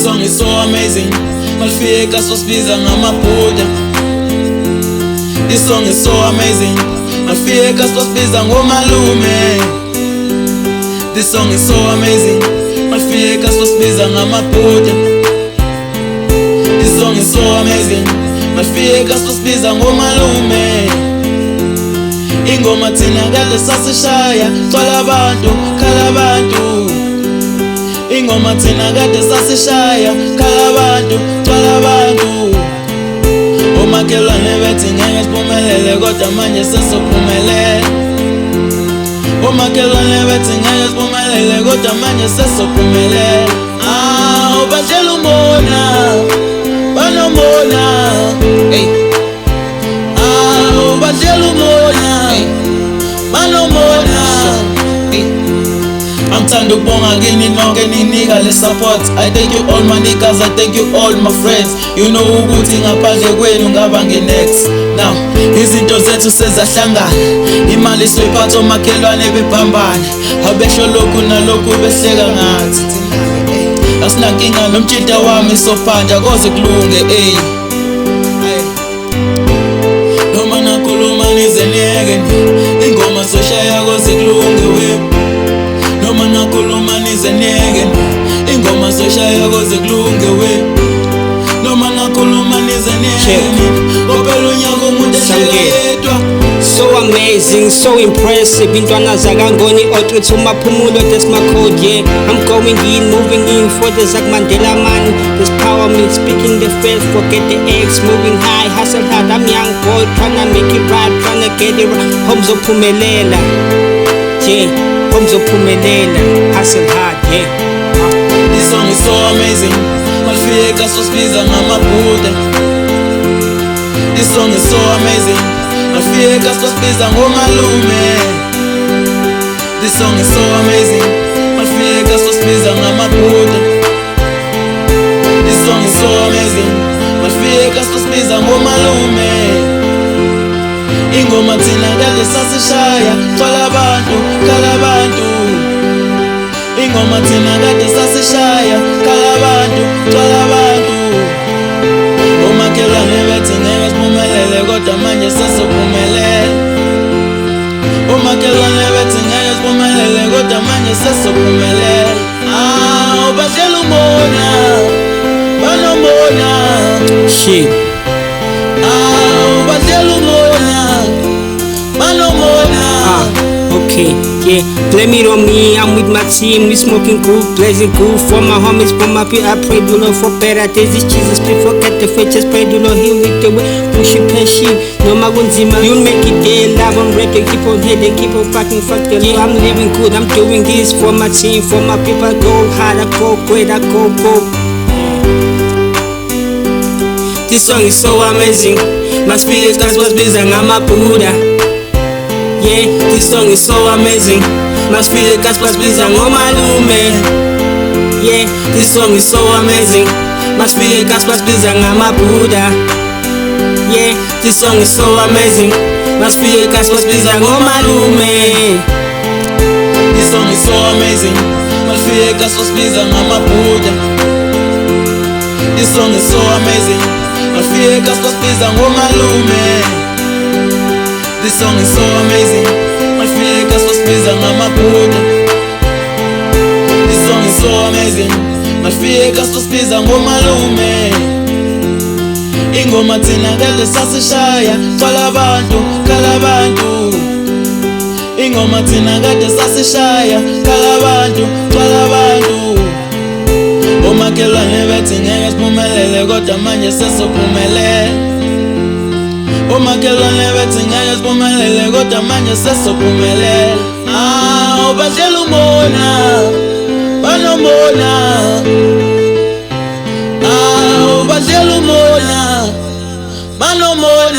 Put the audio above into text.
song is so amazing. Malifika sosibiza ngamabhuda. This song is so amazing. Malifika sosibiza ngomalume. This song is so amazing. Malifika sosibiza ngamabhuda. This song is so amazing. Malifika sosibiza ngomalume. Ingoma thina kade sasishaya, twala abantu, khala abantu. Ingoma thina kade sasishaya, khala abantu, twala abantu. Omakhelwane bethi ngeke siphumelele kodwa manje sesophumelele. Omakhelwane bethi ngeke siphumelele kodwa manje sesophumelele. Ubatshela umbona, banombona. Hey. Ubatshela umbona, banombona. Ngithanda ukubonga kini nonke ninika le support. I thank you all my niggas, I thank you all my friends. You know ukuthi ngaphandle kwenu ngaba nge-next. Now izinto zethu sezahlangana, imali soyiphatha omakhelwane bebhambana. Abesho lokhu nalokhu behleka ngathi asinankinga nomtshita wami sophanda koze kulunge. Noma nakhuluma nize niyeke, ingoma soshaya koze kulunge we. Noma nakhuluma nize niyeke, ingoma soshaya koze kulunge we. Noma nakhuluma nize niyeke, kophela unyaka umuntu ehleka yedwa. So amazing, so impressive. Intwana zakangoni outreach umaphumulo, that's my code, yeah. I'm going in, moving in for the Zak Mandela man. This power me speaking the faith, forget the eggs, moving high, hustle hard. I'm young boy, tryna make it right, tryna get it right. Homes of Pumelela, yeah. Homes of Pumelela, hustle hard, yeah. This song is so amazing. Malifika sosibiza ngamabhuda. This song is so amazing. Malifika sosibiza ngomalume. This song is so amazing. Malifika sosibiza ngamabhuda. This song is so amazing. Malifika sosibiza ngomalume. Ingoma thina kade sasishaya, twala abantu, khala abantu. Ingoma thina kade sasishaya, khala abantu, twala abantu. Omakhelwane bethi ngeke siphumelele kodwa manje sesophumelele. Omakhelwane bethi ngeke siphumelele kodwa manje sesophumelele. Ubatshela umbona, banombona. Shit. Ubatshela umbona, banombona. Okay, yeah. Blame it on me, I'm with my team. We smoking cool, blazing cool. For my homies, for my people, I pray do Lord for better days. This Jesus, please forget the faith, just pray do Lord heal with the way. Push it, passion, no magunzima. You'll make it there, love on record. Keep on heading, keep on fucking fuck the Lord. I'm living good, I'm doing this for my team, for my people. Go hard, I go great, I go. This song is so amazing. My spirit guys was busy, I'm a Buddha. Yeah, this song is so amazing. My spirit guys was busy, I'm malume. Yeah, this song is so amazing. My spirit guys was busy, I'm a Buddha. Yeah, this song is so amazing. My spirit guys was busy, I'm malume. This song is so amazing. Malifika sosibiza ngamabhuda. This song is so amazing. Malifika sosibiza ngomalume. This song is so amazing. Malifika sosibiza ngamabhuda. This song is so amazing. Malifika sosibiza ngomalume. Ingoma thina kade sasishaya, twala abantu, khala abantu. Ingoma thina kade sasishaya, khala abantu, twala abantu. Omakhelwane bethi ngeke siphumelele kodwa manje sesophumelele. Omakhelwane bethi ngeke siphumelele kodwa manje sesophumelele. Ubatshela umbona, banombona. Ubatshela umbona, banombona.